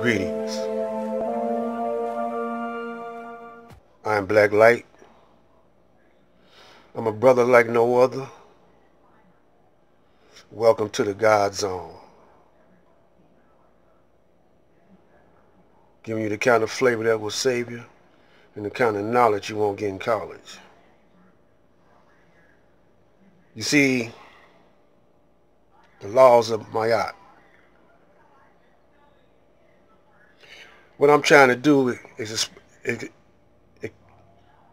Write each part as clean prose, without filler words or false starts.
Greetings. I am Black Light. I'm a brother like no other. Welcome to the God Zone. Giving you the kind of flavor that will save you and the kind of knowledge you won't get in college. You see, the laws of Ma'at. What I'm trying to do is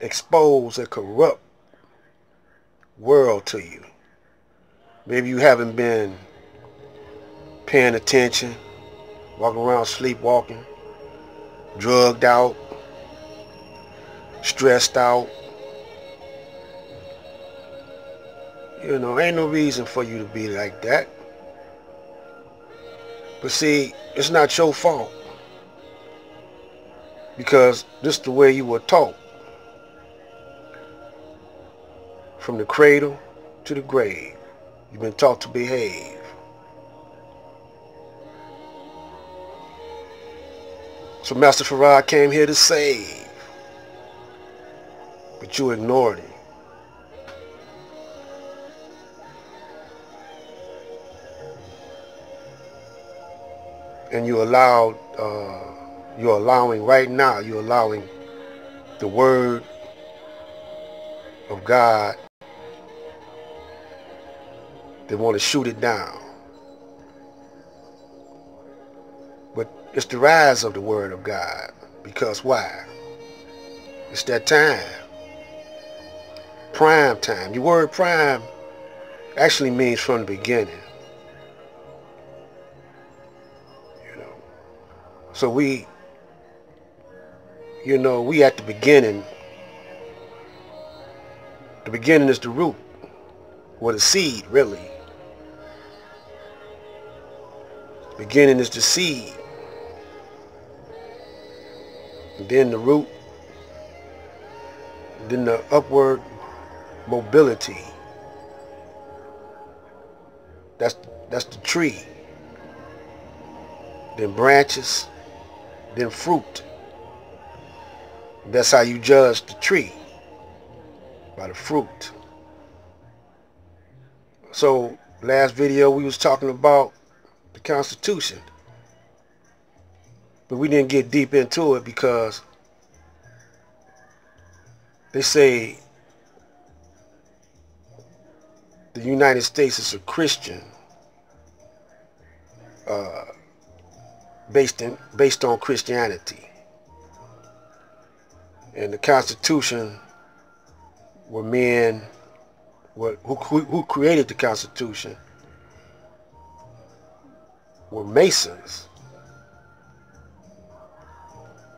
expose a corrupt world to you. Maybe you haven't been paying attention, walking around sleepwalking, drugged out, stressed out. You know, ain't no reason for you to be like that. But see, it's not your fault, because this is the way you were taught. From the cradle to the grave, you've been taught to behave. So Master Farad came here to save, but you ignored him. And you're allowing the word of God. They want to shoot it down. But it's the rise of the word of God. Because why? It's that time. Prime time. The word prime actually means from the beginning. You know. So we at the beginning. The beginning is the root. Or the seed, really. The beginning is the seed. And then the root. And then the upward mobility. That's the tree. Then branches. Then fruit. That's how you judge the tree. By the fruit. So last video we was talking about the Constitution. But we didn't get deep into it because they say the United States is a Christian based on Christianity. And the Constitution were men who created the Constitution were Masons.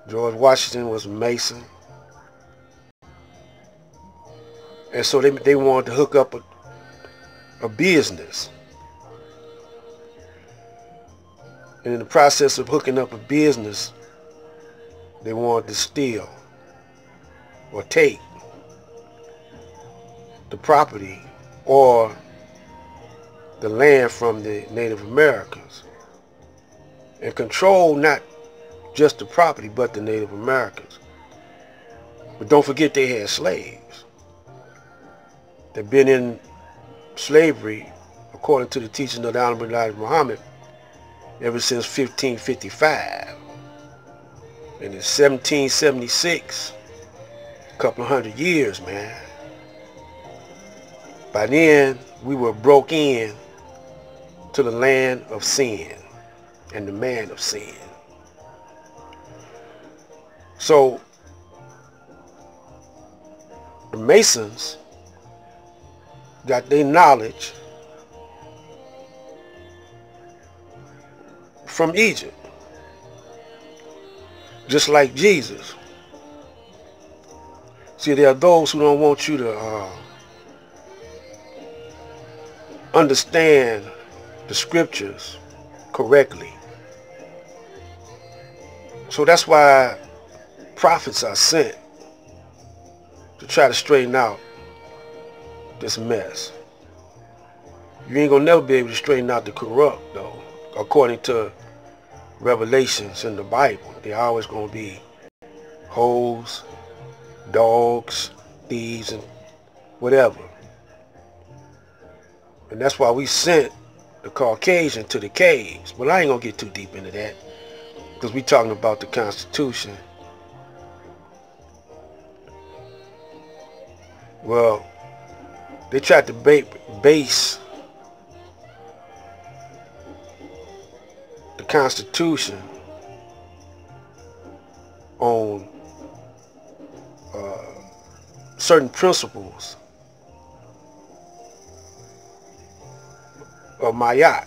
George Washington was a Mason. And so they wanted to hook up a business. And in the process of hooking up a business, they wanted to steal or take the property or the land from the Native Americans and control not just the property but the Native Americans. But don't forget they had slaves. They've been in slavery, according to the teaching of the Honorable Elijah Muhammad, ever since 1555. And in 1776, a couple of hundred years, man. By then, we were broke in to the land of sin and the man of sin. So, the Masons got their knowledge from Egypt, just like Jesus. See, there are those who don't want you to understand the scriptures correctly. So that's why prophets are sent to try to straighten out this mess. You ain't gonna never be able to straighten out the corrupt, though, according to revelations in the Bible. They're always going to be hoes, dogs, thieves, and whatever. And that's why we sent the Caucasian to the caves. But I ain't going to get too deep into that, because we talking about the Constitution. Well, they tried to base the Constitution on certain principles of Mayat,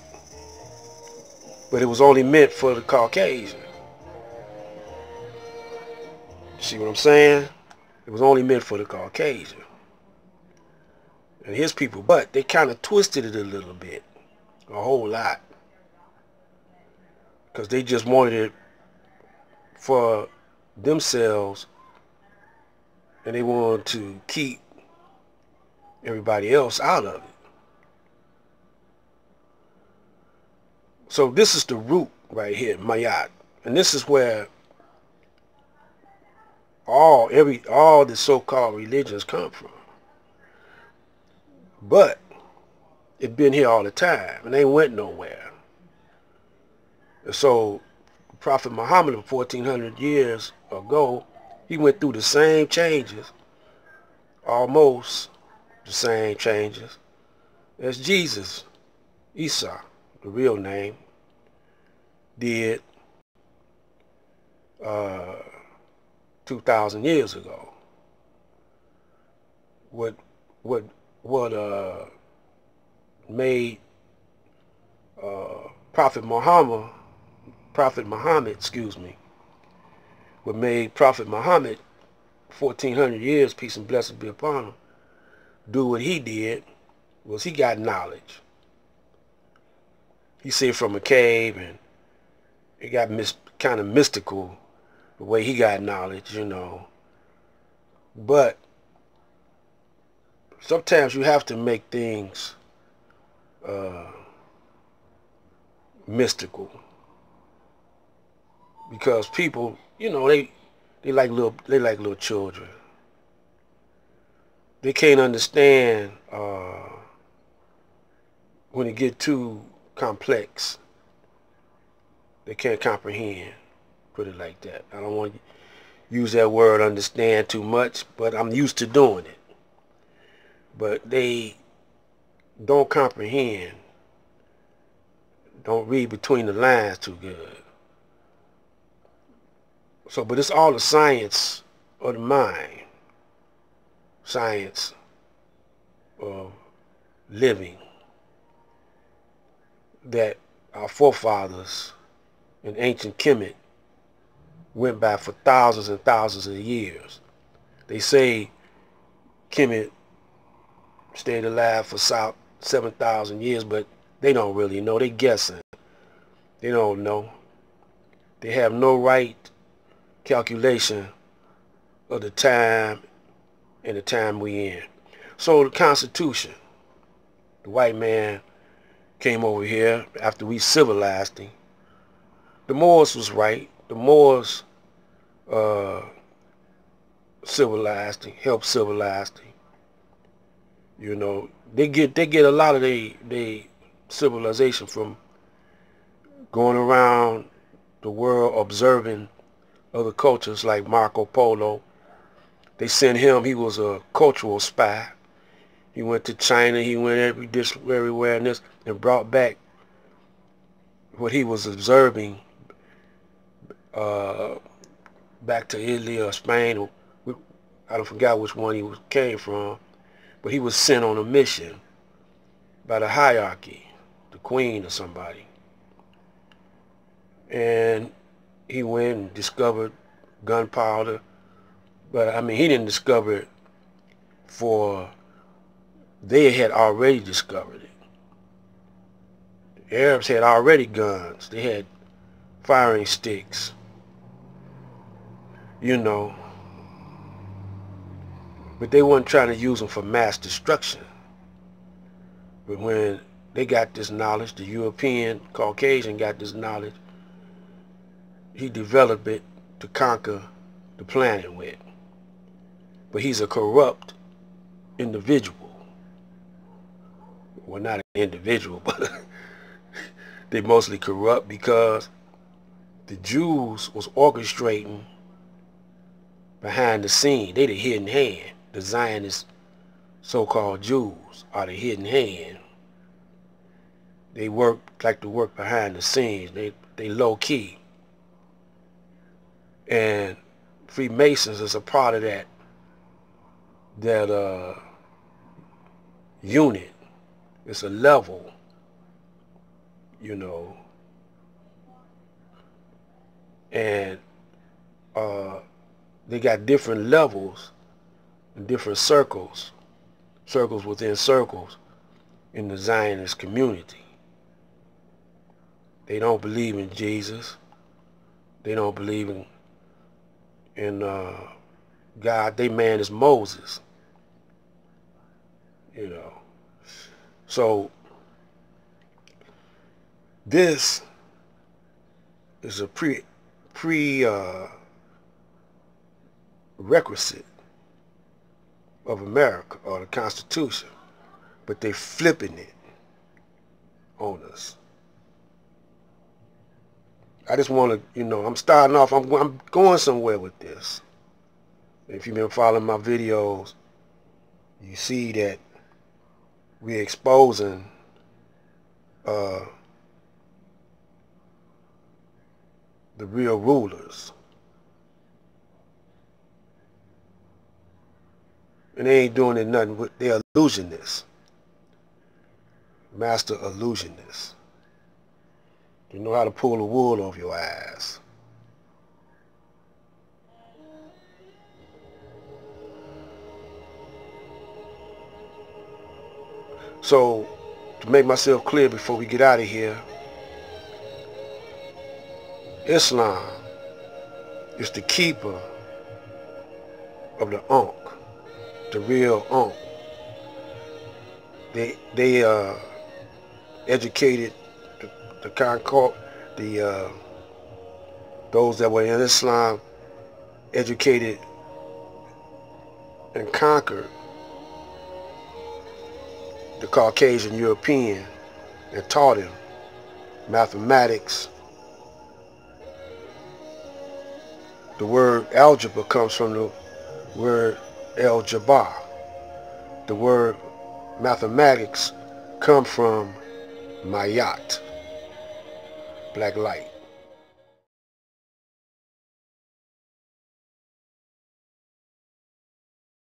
but it was only meant for the Caucasian. See what I'm saying? It was only meant for the Caucasian and his people, but they kind of twisted it a little bit, a whole lot, because they just wanted it for themselves, and they wanted to keep everybody else out of it. So this is the root right here, Mayat, and this is where all the so-called religions come from. But it's been here all the time, and they went nowhere. And so Prophet Muhammad, 1400 years ago, he went through the same changes, almost the same changes, as Jesus, Isa, the real name, did 2,000 years ago. What made Prophet Muhammad, what made Prophet Muhammad 1400 years, peace and blessings be upon him, do what he did was he got knowledge. He said from a cave, and it got kind of mystical the way he got knowledge, you know. But sometimes you have to make things mystical, because people, you know, they like little children. They can't understand when it get too complex. They can't comprehend, put it like that. I don't want to use that word understand too much, but I'm used to doing it. But they don't comprehend, don't read between the lines too good. So, but it's all the science of the mind, science of living, that our forefathers in ancient Kemet went by for thousands and thousands of years. They say Kemet stayed alive for 7,000 years, but they don't really know. They guessing. They don't know. They have no right calculation of the time and the time we in. So the Constitution, the white man came over here after we civilized him. The Moors was right. The Moors civilized him, helped civilize him. You know, they get a lot of their civilization from going around the world observing other cultures, like Marco Polo. They sent him, he was a cultural spy. He went to China, he went everywhere and brought back what he was observing back to Italy or Spain. I don't forgot which one he came from, but he was sent on a mission by the hierarchy, the queen or somebody. And he went and discovered gunpowder, but I mean, he didn't discover it they had already discovered it. The Arabs had already guns. They had firing sticks, you know, but they weren't trying to use them for mass destruction. But when they got this knowledge, the European Caucasian got this knowledge, he developed it to conquer the planet with. But he's a corrupt individual. Well, not an individual, but they mostly corrupt because the Jews was orchestrating behind the scene. They the hidden hand. The Zionist so-called Jews are the hidden hand. They like to work behind the scenes. They low key. And Freemasons is a part of that unit. It's a level, you know. And they got different levels and different circles within circles in the Zionist community. They don't believe in Jesus. They don't believe in God. They man is Moses, you know. So this is a requisite of America or the Constitution, but they flipping it on us. I just want to, you know, I'm starting off, I'm going somewhere with this. If you've been following my videos, you see that we're exposing the real rulers. And they ain't doing it nothing with, they're illusionists. Master illusionists. You know how to pull the wool over your eyes. So, to make myself clear before we get out of here, Islam is the keeper of the Ankh, the real Ankh. They educated those that were in Islam, educated and conquered the Caucasian European and taught him mathematics. The word algebra comes from the word el-jabbar. The word mathematics come from mayat, black light.